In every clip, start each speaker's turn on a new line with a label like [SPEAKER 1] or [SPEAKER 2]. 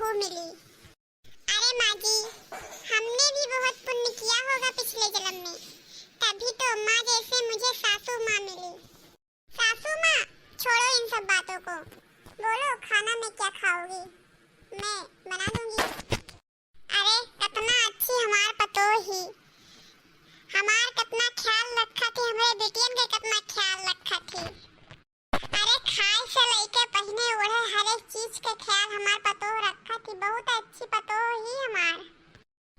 [SPEAKER 1] बहू मिली। अरे माँ जी, हमने भी बहुत पुण्य किया होगा पिछले जन्म में, तभी तो माँ जैसे मुझे सासू माँ मिली। सासू माँ, छोड़ो इन सब बातों को, बोलो खाना में क्या खाओगी? मैं बना दूंगी। अरे कितना अच्छी हमार पतो ही, हमार कितना ख्याल रखा थी, हमारे बेटियन के कितना ख्याल रखा थी। अरे खाए से लेके पहने ओढ़े हर एक चीज के ख्याल हमार पतो रखा थी। बहुत अच्छी पतो ही हमार।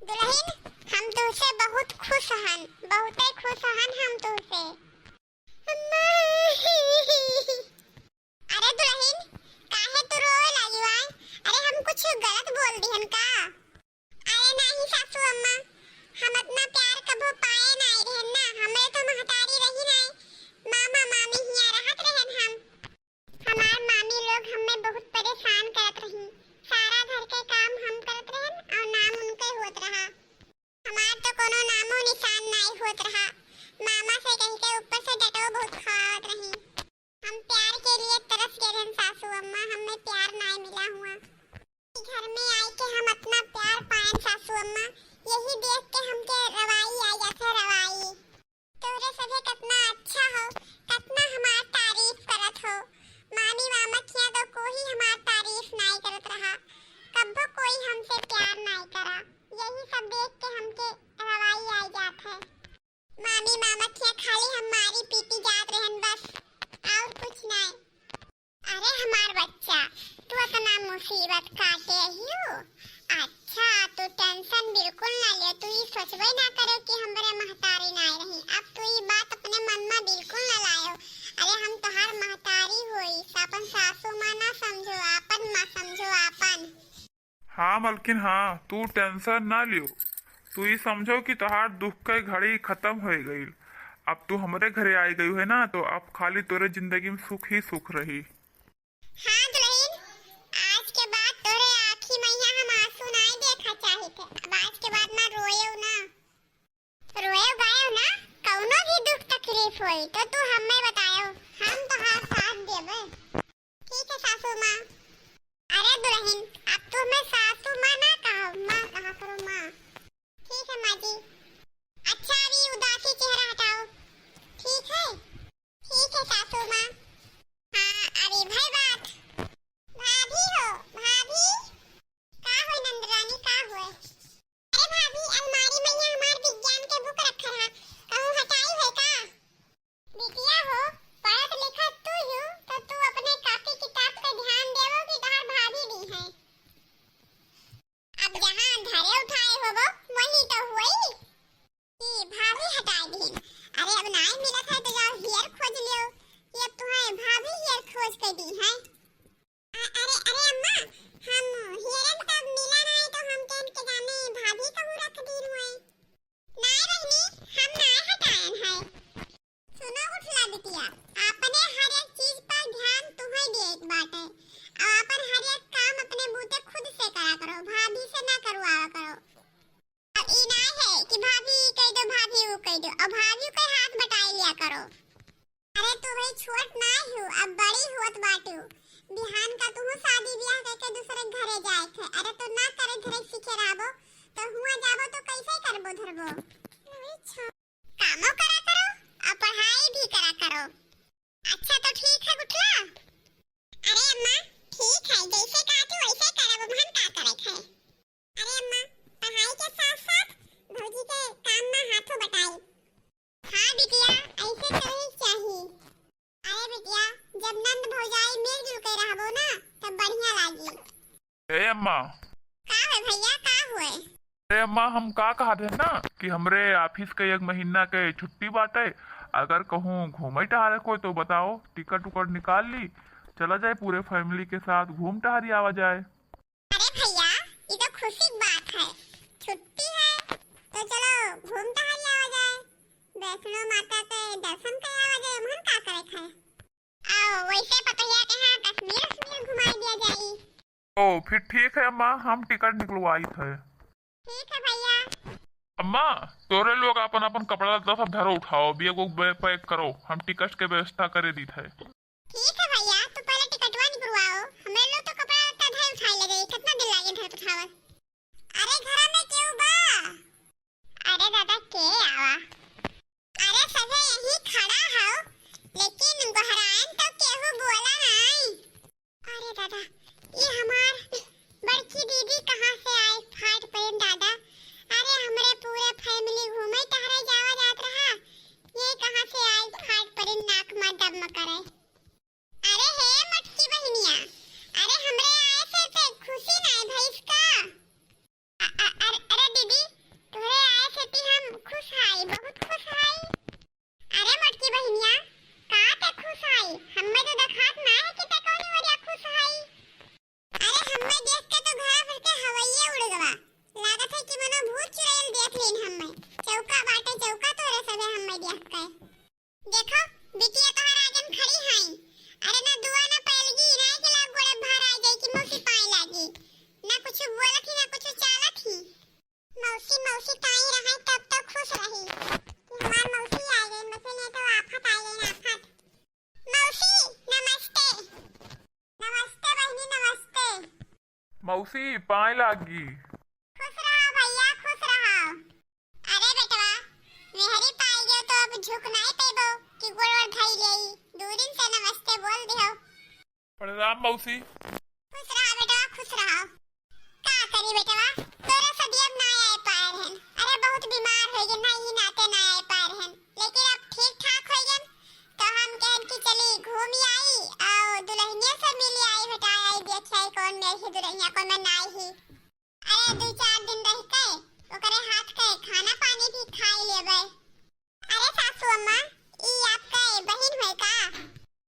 [SPEAKER 1] दुल्हन, हम तुझसे बहुत खुश हन, बहुत खुश हन हम तुझसे। अरे दुल्हन, काहे तू रोए लगी वाई? अरे हम कुछ गलत बोल दिहन का? अरे नहीं सासू अम्मा, हम इतना प्यार कबो पाए नहीं रहन ना, हमें तो महतारी रही नहीं, मामा मामी हिया रहत रहन हम। हमार मामी लोग हमें बहुत परेशान करत रही, सारा घर के काम हम करत रहन और नाम उनके होत रहा। हमार तो कोनो नामो निशान नहीं होत रहा। मामा से कह के ऊपर से डटो बहुत खावत रही। हम प्यार के लिए तरस गए रहन सासू अम्मा, हमें प्यार नहीं मिला हुआ। घर में आई के हम अपना प्यार पाएं सासू अम्मा, यही देख के हमके रवाई आ जाते रवाई। तोरे सभे कितना अच्छा हो, कितना हमार तारीफ करत हो। मामी मामा किया तो कोई हमार तारीफ नहीं करत रहा, कब्बो कोई हमसे प्यार नहीं करा। यही सब देख के हमके रवाई आ जात है। मामी मामा किया खाली हमारी पीटी जात रहन बस, और कुछ नहीं। अरे हमार बच्चा, तू इतना मुसीबत काटे हियो? अच्छा, तू टेंशन बिल्कुल ना ले, तू ये सोचबे ना करो कि हमरे महतारी नहीं रही। अब तू ये बात अपने मन में बिल्कुल ना लायो। अरे हम तोहार महतारी होई, अपन सासू माँ ना समझो, अपन माँ समझो अपन।
[SPEAKER 2] हाँ मलकिन हाँ, तू टेंशन ना लियो। तू ये समझो कि तोहार दुख के घड़ी खत्म हो गई। अब तू हमारे घरे आई गई है ना, तो अब खाली तोरे जिंदगी में सुख ही सुख रही।
[SPEAKER 1] हाँ दुल्हन, आज के बाद तोरे आँखी मैया हम आंसू नहीं देखा चाहे थे। अब आज के बाद ना रोयो ना, रोयो गायो ना, कौनो भी दुख तकलीफ होई तो तू हमें बतायो, हम तोहार साथ देबे। ठीक है सासू माँ। अरे दुल्हन, अब तो मैं सासू माँ ना कहो, माँ कहा करो माँ। ठीक है माँ जी। अच्छा, अभी उदासी चेहरा हटाओ। ठीक है, ठीक है सासू माँ। हाँ अरे भाई बात, भाभी हो भाभी, का हो नंदरानी का हो? अरे भाभी, अलमारी में यहाँ हमार विज्ञान के बुक रखा रहा, कहूँ हटाई है का? बिटिया हो, पढ़त लिखत तू हो, तो तू अपने कॉपी किताब पे ध्यान देवो कि तोहार भाभी भी है। अब जहाँ धरे उठाए हो वो वही तो हुई कि भाभी हटाई दी। अरे अब नहीं मिलत है तो जाओ हियर खोज लियो, ये तुम्हें भाभी हियर खोज के दी है। अरे अरे अम्मा, हम हियर तब मिला नहीं तो हम के इनके जाने भाभी कहूँ रख दी हुए। नहीं रहनी, हम नहीं हटाएन है। सुनो उठला बिटिया, आपने हर एक चीज पर ध्यान तुम्हें दे एक बात है, और अपन हर एक काम अपने बूते खुद से करा करो, भाभी से ना करवावा करो। अब ई ना है कि भाभी कह दो भाभी वो कह दो, अब भाभी के हाथ बटाई लिया करो। अरे तू भाई छोट ना हो, अब बड़ी होत बाटू। बिहान का तू शादी ब्याह करके दूसरे घरे जाए थे, अरे तो ना करे धरे सीखे रहबो तो हुआ जाबो तो कैसे करबो धरबो? कामो करा करो और पढ़ाई भी करा करो। अच्छा तो ठीक है गुठला। अरे अम्मा ठीक है, जैसे कहती वैसे करब, हम का करे है। अरे अम्मा, पढ़ाई के साथ साथ भौजी के काम में हाथों बटाई। हाँ बिटिया, ऐसे तो ही चाहिए। अरे बिटिया, जब नंद भौजाई मिलजुल के रहबो ना तब बढ़िया लागी।
[SPEAKER 2] ए अम्मा,
[SPEAKER 1] का है भैया, का हुए?
[SPEAKER 2] अरे अम्मा, हम का कहा थे ना कि हमरे ऑफिस के 1 महीना के छुट्टी बाटे, अगर कहूँ घूमे टहरे को तो बताओ, टिकट उकट निकाल ली, चला जाए पूरे फैमिली के साथ घूम टहरी आवा जाए।
[SPEAKER 1] अरे भैया, ये तो खुशी की बात है, छुट्टी है तो चलो घूम टहल आवा जाए, वैष्णो माता के दर्शन कर आवा जाए। मन का करे है? आओ वैसे पतैया कहाँ कश्मीर घुमा दिया जाए।
[SPEAKER 2] ओ फिर ठीक है अम्मा, हम टिकट निकलवाई थे।
[SPEAKER 1] ठीक है भैया।
[SPEAKER 2] अम्मा, तोरे लोग अपन अपन कपड़ा लत्ता सब धरो उठाओ, बैग उग पैक करो, हम टिकट के व्यवस्था करे दी थे।
[SPEAKER 1] ठीक है भैया, तो पहले टिकटवा निकलवाओ, हमें लोग तो कपड़ा लत्ता धर उठाई लगे, कितना दिन लगे हमें देख के तो घर भर के हवाइये उड़ गवा। लागत है कि मनो भूत चुड़ैल देख लीन हमें। चौका बाटे चौका तोरे सबे हमें देख के। देखो बिटिया तोहर आजम खड़ी हई। अरे ना दुआ ना पैलगी ना के लाग गोड़े भर आ जाई कि मौसी पाए लागी। ना कुछ बोलत ही ना कुछ चालत ही। मौसी मौसी ताई रहे तब तक खुश रही कि हमार मौसी आ गई। मसे ने तो आफत आ गई आफत। मौसी नमस्ते। नमस्ते बहनी नमस्ते।
[SPEAKER 2] मौसी पाए लागी।
[SPEAKER 1] खुश रहो भैया खुश रहो। अरे बेटवा मेहरी पाई गयो तो अब झुक नहीं पेबो कि गोड़ धई लेई। दूरिन से नमस्ते बोल दियो।
[SPEAKER 2] प्रणाम मौसी।
[SPEAKER 1] खुश रहो बेटवा खुश रहो। का करी बेटवा तोरे सदियम ना आए पाए रहन। अरे बहुत बीमार हो गए नहीं नाते ना आए पाए रहन। लेकिन अब ठीक ठाक हो गए तो हम कहन कि चली घूमी आई और दुल्हनिया से मिली आई बेटा आई देखी आई कौन मेरी दुल्हनिया कौन मैं नाई ही। अरे 2-4 दिन रह के ओकरे हाथ के खाना पानी भी खाई लेबे। अरे सासू अम्मा ई आपका बहन है का?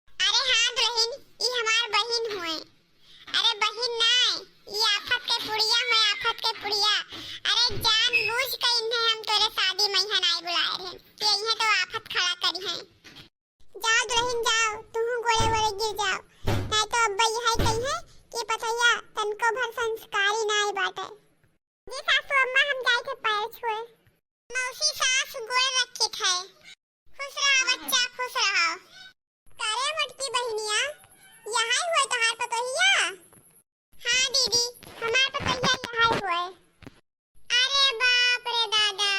[SPEAKER 1] अरे हां दुल्हन ई हमार बहन हुए। अरे बहन ना ई आफत के पुड़िया है आफत के पुड़िया। अरे जानबूझ के इन्हें हम तोरे शादी में यहाँ नहीं बुलाए रहे कि इन्हें तो आफत खड़ा करी है। जाओ दुल्हन जाओ तुम गोड़े गोड़े गिर जाओ नहीं तो अब्बा यही कही है कि पतैया तनको भर संस्कारी नाई बाटे। जी सासू अम्मा हम जाए थे पैर छुए। मौसी सास गोड़ रखे थे। खुश रहो बच्चा खुश रहो। करे मटकी बहनिया यहाँ हुए तोहार पतोहिया? हाँ दीदी हमार पतोहिया यहाँ हुए। अरे बाप रे दादा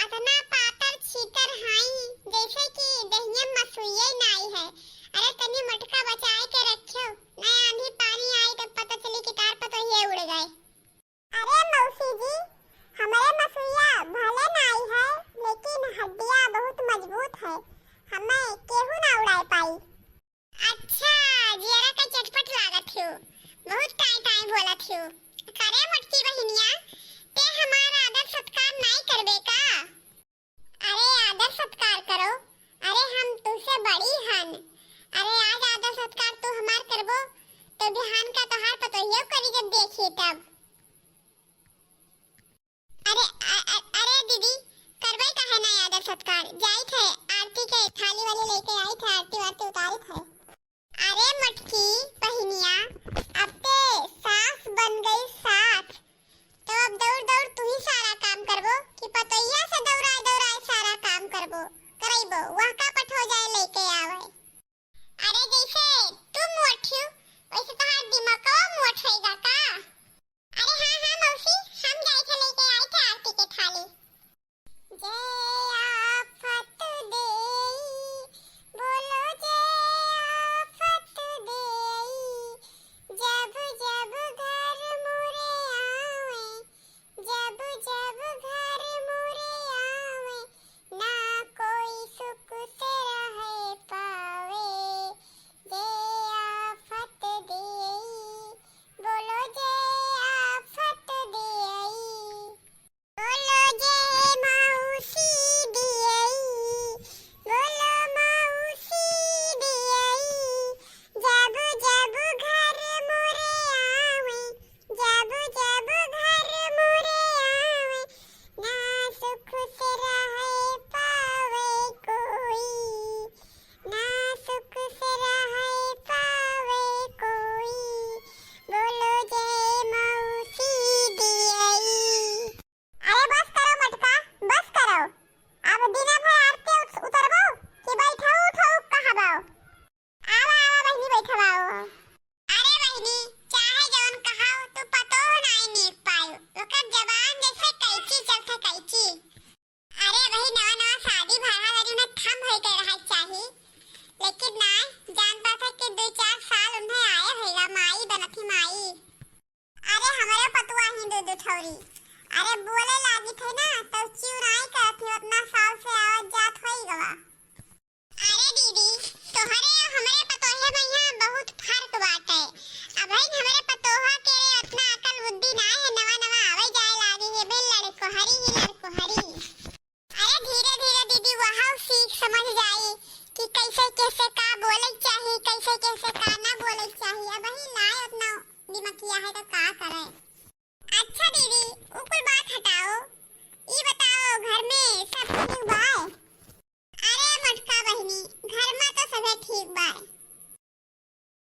[SPEAKER 1] अतना पातर छीतर हाई जैसे कि दहिया मसुइये नाई है। अरे तनी मटका बचाए के रखियो ना आंधी पानी आई तो पता चली कि तार पतोहिया उड़ गए। अरे मौसी जी हमारे मसुइया भले नाई है लेकिन हड्डियां बहुत मजबूत है हमें केहू ना उड़ाए पाई। अच्छा जरा का चटपट लागत हो बहुत टाइम बोलत हो। करे मटकी बहनिया ते हमारा आदर सत्कार नहीं करबे का? अरे आदर सत्कार करो। अरे हम तुझसे बड़ी हन। अरे आज आदर सत्कार तू हमार करबो तो बिहान का तोहार पतोहिया करी जब देखी तब। अरे दीदी करबे काहे ना आदर सत्कार जाई थे आरती के थाली वाली लेके आई थे आरती वारती उतारी थे। अरे मटकी बहनिया अब ते सास बन गई साथ तो अब दौड़ दौड़ तू ही सारा काम करबो कि पतैया से दौड़ाए दौड़ाए सारा काम करबो करैबो वह का पठ हो जाए लेके आवे। अरे जैसे तुम मोठियो वैसे तोहार दिमाग मोट होएगा का? अरे हाँ मौसी हम जाए थे लेके आए थे आरती के थाली। जय आफत देई बोलो जय आफत देई जब जब घर मुरे आवे जब जब घर मुरे आवे ना कोई सुख से रहे पावे। जय आफत देई बोलो जय आफत देई बोलो जय मौसी देई बोलो मौसी देई जब जब घर मोरे आवे जब जब घर मोरे आवे ना सुख से रहे पावे कोई ना सुख से रहे पावे कोई बोलो जय मौसी देई। अरे बस करो मटका बस करो अब दिन भर आरती उतरबो कि बैठो उठो कहबाओ। आवा आवा बहनी बैठवाओ। अरे बहनी चाहे जौन कहाओ तू पतो नहीं नीक पायो ओकर जबान जैसे कैची चलथे कैची। अरे वही नवा नवा शादी भरा वाली में थम होई के रहा चाहिए लेकिन ना जान पाता कि 2-4 साल उन्हें आए होगा माई बनथी माई। अरे हमारे पतुआ ही दो ठौरी अरे बोले लागी थे ना तो चिउराई करथी उतना साल से आवत जात होई गवा। अरे दीदी तोहरे और हमरे पतोहे में यहाँ बहुत फर्क बाटे। अब भाई हमरे पतोहा के उतना अकल बुद्धि ना है नवा नवा आवे जाए लागी है बे लड़को हरी ही लड़को हरी। अरे धीरे धीरे दीदी वहाँ सीख समझ जाई कि कैसे कैसे का बोले चाहिए कैसे कैसे का ना बोले चाहिए। अब ही ना उतना दिमागिया है तो का करे।